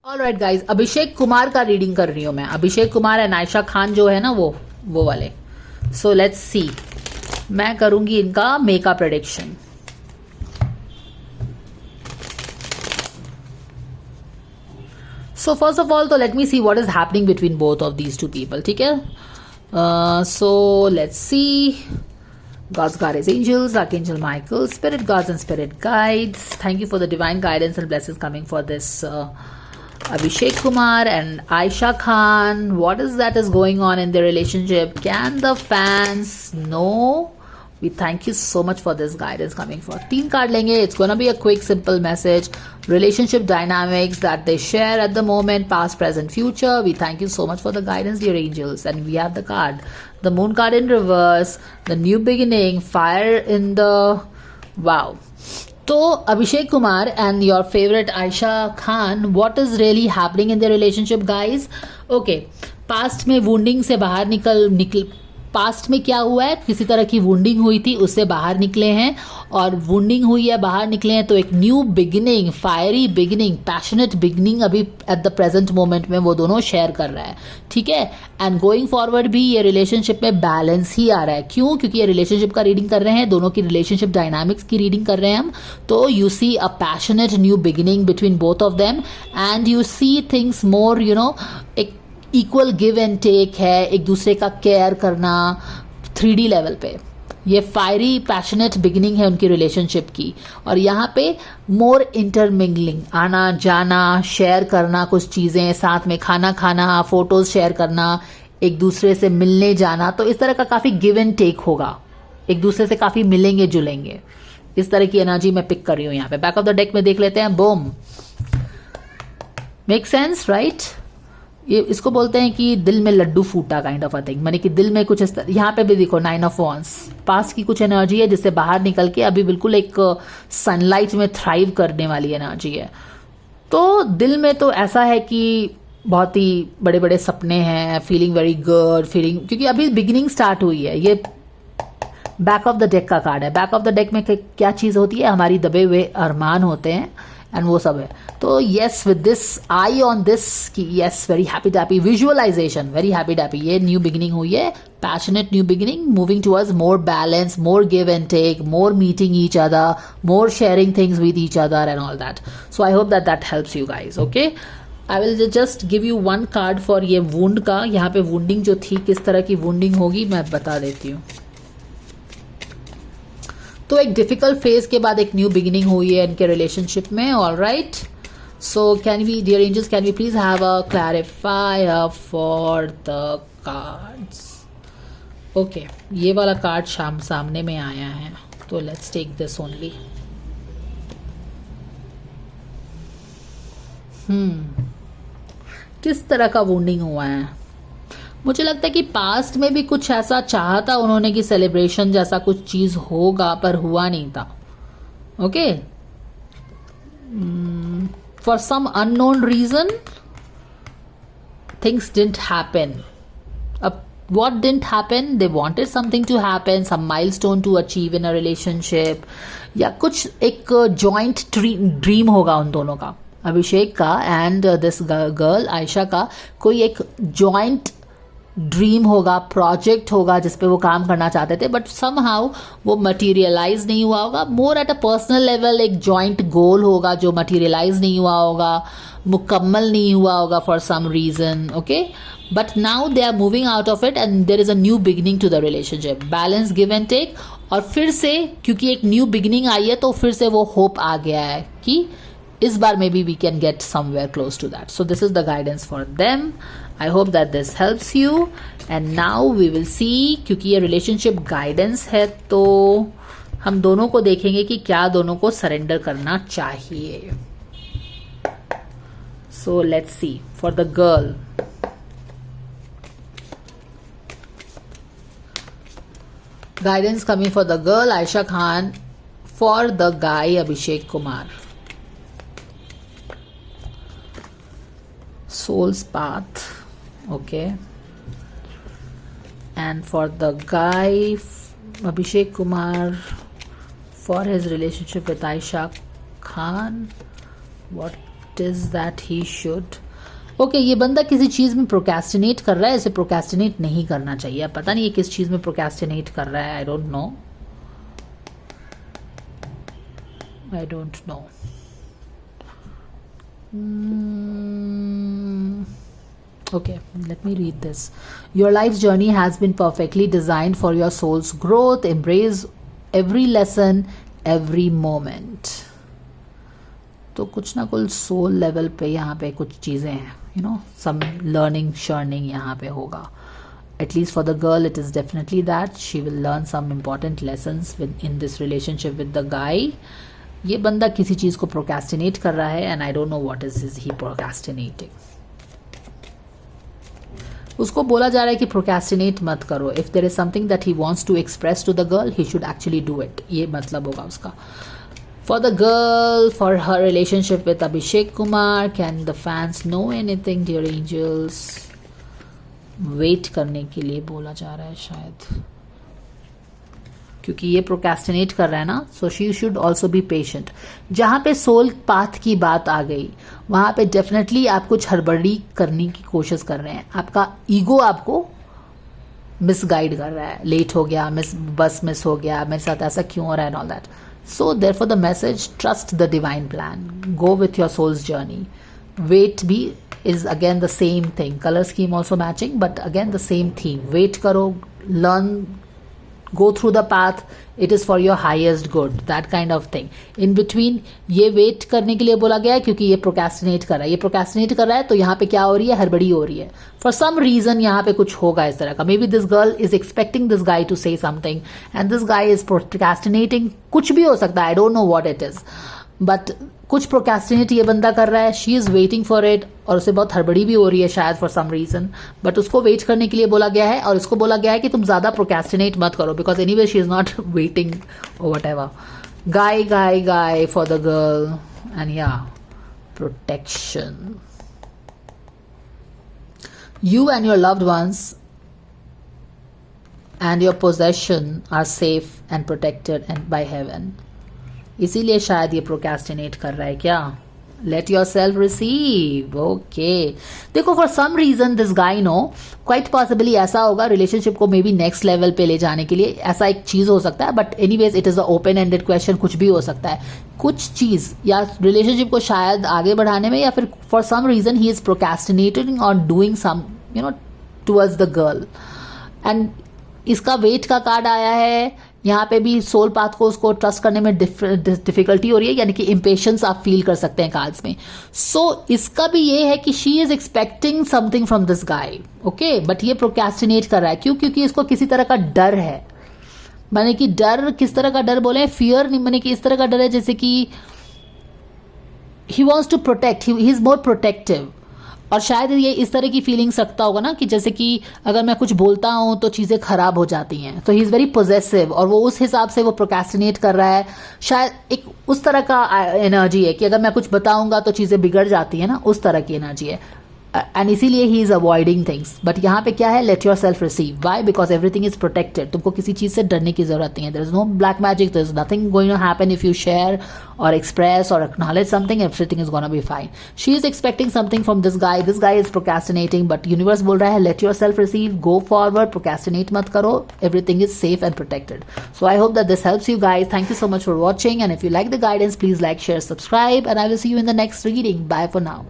Alright guys, Abhishek Kumar का reading कर रही हूं मैं। अभिषेक कुमार एंड आयशा खान जो है ना वो वाले। सो लेट्स सी, मैं करूंगी इनका makeup prediction. So first of all तो let me see what is happening between both of these two people, ठीक है। So let's see, God's guardians, angels, Archangel Michael, spirit guards and spirit guides. Thank you for the divine guidance and blessings coming for this Abhishek Kumar and Aisha Khan. What is that is going on in their relationship? Can the fans know? We thank you so much for this guidance coming for. 3 card lenge. It's gonna be a quick, simple message. Relationship dynamics that they share at the moment, past, present, future. We thank you so much for the guidance, dear angels. And we have the card, the moon card in reverse, the new beginning, fire in the wow. So Abhishek Kumar and your favorite Aisha Khan, what is really happening in their relationship, guys? Okay, past में wounding से बाहर निकल past में क्या हुआ है, किसी तरह की वुंडिंग हुई थी, उससे बाहर निकले हैं। और वुंडिंग हुई है, बाहर निकले हैं, तो एक new beginning, fiery beginning, passionate beginning अभी एट द प्रेजेंट मोमेंट में वो दोनों शेयर कर रहा है, ठीक है। एंड गोइंग फॉरवर्ड भी ये रिलेशनशिप में बैलेंस ही आ रहा है। क्यों? क्योंकि ये रिलेशनशिप का रीडिंग कर रहे हैं, दोनों की रिलेशनशिप डायनामिक्स की रीडिंग कर रहे हैं हम। तो you see a passionate new beginning between both of them and you see things more, you know, एक इक्वल गिव एंड टेक है, एक दूसरे का केयर करना 3D लेवल पे। ये फायरी पैशनेट बिगिनिंग है उनकी रिलेशनशिप की। और यहाँ पे मोर इंटरमिंगलिंग, आना जाना, शेयर करना, कुछ चीज़ें साथ में, खाना खाना, फोटोज शेयर करना, एक दूसरे से मिलने जाना। तो इस तरह का काफ़ी गिव एंड टेक होगा, एक दूसरे से काफ़ी मिलेंगे जुलेंगे। इस तरह की एनर्जी मैं पिक कर रही हूँ यहाँ पे। बैक ऑफ द डेक में देख लेते हैं। Boom, make sense, right. ये इसको बोलते हैं कि दिल में लड्डू फूटा काइंड ऑफ अ थिंग, माने कि दिल में कुछ इस तरह। यहाँ पे भी देखो 9 ऑफ वॉन्ड्स, पास की कुछ एनर्जी है जिससे बाहर निकल के अभी बिल्कुल एक सनलाइट में थ्राइव करने वाली एनर्जी है। तो दिल में तो ऐसा है कि बहुत ही बड़े बड़े सपने हैं, फीलिंग वेरी गुड, फीलिंग, क्योंकि अभी बिगिनिंग स्टार्ट हुई है। ये बैक ऑफ द डेक का कार्ड है। बैक ऑफ द डेक में क्या चीज़ होती है? हमारी दबे हुए अरमान होते हैं एंड वो सब है। तो yes, with this I on this की yes, very happy tappy visualization, very happy tappy. ये न्यू बिगिनिंग हुई है, passionate new beginning, moving towards more balance, more give and take, more meeting each other, more sharing things with each other and all that. So I hope that helps you guys. Okay, I will just give you 1 card for ये wand का। यहाँ पे winding जो थी, किस तरह की winding होगी मैं बता देती हूँ। तो एक डिफिकल्ट फेज के बाद एक न्यू बिगिनिंग हुई है इनके रिलेशनशिप में। All right, so can we, dear angels, can we please have a clarifier for the cards. Okay, ये वाला कार्ड सामने में आया है, तो लेट्स टेक दिस ओनली। किस तरह का वुंडिंग हुआ है? मुझे लगता है कि पास्ट में भी कुछ ऐसा चाहा था उन्होंने कि सेलिब्रेशन जैसा कुछ चीज होगा, पर हुआ नहीं था। Okay, for some unknown reason things didn't happen. अब what didn't happen? They wanted something to happen, some milestone to achieve in a relationship, या कुछ एक joint ड्रीम होगा उन दोनों का, अभिषेक का एंड दिस गर्ल आयशा का। कोई एक जॉइंट ड्रीम होगा, प्रोजेक्ट होगा जिसपे वो काम करना चाहते थे, बट समहाउ वो मटीरियलाइज नहीं हुआ होगा। More at a personal level एक जॉइंट गोल होगा जो मटीरियलाइज नहीं हुआ होगा, मुकम्मल नहीं हुआ होगा for some reason. Okay, but now they are moving out of it and there is a new beginning to the relationship, balance, give and take. और फिर से क्योंकि एक न्यू बिगिनिंग आई है तो फिर से वो होप आ गया है कि इस बार maybe we can get somewhere close to that. So this is the guidance for them. I hope that this helps you and now we will see, क्योंकि ये रिलेशनशिप गाइडेंस है तो हम दोनों को देखेंगे कि क्या दोनों को सरेंडर करना चाहिए। सो let's C for the girl. Guidance coming for the girl Aisha Khan, for the guy Abhishek Kumar. Soul's path, okay. And for the guy Abhishek Kumar, for his relationship with Aisha Khan, what what is that he should. Okay ये बंदा किसी चीज में procrastinate कर रहा है, इसे procrastinate नहीं करना चाहिए. पता नहीं ये किस चीज में प्रोकेस्टिनेट कर रहा है. I don't know. Okay, let me read this. Your life's journey has been perfectly designed for your soul's growth. Embrace every lesson, every moment. तो कुछ ना कुछ सोल लेवल पे यहाँ पे कुछ चीज़ें हैं, some learning, churning यहाँ पे होगा. At least for the girl, it is definitely that she will learn some important lessons in this relationship with the guy. ये बंदा किसी चीज़ को procrastinate कर रहा है and I don't know what is he procrastinating. उसको बोला जा रहा है कि प्रोकेस्टिनेट मत करो. If there is something that he wants to express to the girl, he should actually do it. ये मतलब होगा उसका. For the girl, for her relationship with Abhishek Kumar, can the fans know anything dear angels. Wait करने के लिए बोला जा रहा है शायद, क्योंकि ये प्रोकेस्टिनेट कर रहा है ना. So she should also be patient. जहाँ पे सोल पाथ की बात आ गई वहाँ पे डेफिनेटली आप कुछ हड़बड़ी करने की कोशिश कर रहे हैं. आपका ईगो आपको मिसगाइड कर रहा है. लेट हो गया, बस मिस हो गया, मेरे साथ ऐसा क्यों हो रहा है, all that. So therefore the message, trust the divine plan, go with your soul's journey. Wait भी is again the same thing. Colour scheme also matching, but again the same theme. Wait करो, learn, go through the path, it is for your highest good, that kind of thing. In between ये wait करने के लिए बोला गया है क्योंकि ये procrastinate कर रहा है. ये procrastinate कर रहा है तो यहाँ पे क्या हो रही है, हड़बड़ी हो रही है. For some reason यहाँ पे कुछ होगा इस तरह का. Maybe this girl is expecting this guy to say something and this guy is procrastinating. कुछ भी हो सकता है, I don't know what it is. But कुछ प्रोकेस्टिनेट ये बंदा कर रहा है. She is waiting for it और उसे बहुत हड़बड़ी भी हो रही है शायद फॉर सम रीजन. बट उसको वेट करने के लिए बोला गया है और इसको बोला गया है कि तुम ज़्यादा प्रोकेस्टिनेट मत करो because anyway she is not waiting और whatever. Guy for the girl and या protection. You and your loved ones and your possession are safe and protected and by heaven. इसीलिए शायद ये प्रोकेस्टिनेट कर रहा है क्या. Let yourself receive. Okay, देखो for some reason this guy no, quite possibly ऐसा होगा रिलेशनशिप को मे बी नेक्स्ट लेवल पे ले जाने के लिए. ऐसा एक चीज हो सकता है, but anyways it is a open ended question. कुछ भी हो सकता है. कुछ चीज या रिलेशनशिप को शायद आगे बढ़ाने में, या फिर for some reason he is procrastinating और doing some towards the girl. And इसका वेट का कार्ड आया है. यहाँ पे भी सोल पाथ को उसको ट्रस्ट करने में डिफिकल्टी हो रही है, यानी कि इम्पेशंस आप फील कर सकते हैं कार्ड्स में. सो इसका भी ये है कि she is expecting something from this guy. Okay, but ये प्रोकेस्टिनेट कर रहा है. क्यों? क्योंकि इसको किसी तरह का डर है. माने कि डर, किस तरह का डर बोले, फियर नहीं, माने कि इस तरह का डर है जैसे कि he wants to protect, he is more protective. और शायद ये इस तरह की फीलिंग्स रखता होगा ना कि जैसे कि अगर मैं कुछ बोलता हूँ तो चीज़ें खराब हो जाती हैं. तो ही इज़ वेरी पोजेसिव और वो उस हिसाब से वो प्रोकेस्टिनेट कर रहा है. शायद एक उस तरह का एनर्जी है कि अगर मैं कुछ बताऊंगा तो चीज़ें बिगड़ जाती हैं ना, उस तरह की एनर्जी है. एंड इसीलिए he is avoiding things. But यहाँ पे क्या है, let yourself receive. Why? Because everything is protected. तुमको किसी चीज़ से डरने की जरूरत नहीं है. There is no black magic, there is nothing going to happen if you share or express or acknowledge something. Everything is gonna be fine. She is expecting something from this guy. This guy is procrastinating, but universe बोल रहा है let yourself receive, go forward, procrastinate मत करो. Everything is safe and protected. So I hope that this helps you guys. Thank you so much for watching, and if you like the guidance, please like, share, subscribe, and I will see you in the next reading. Bye for now.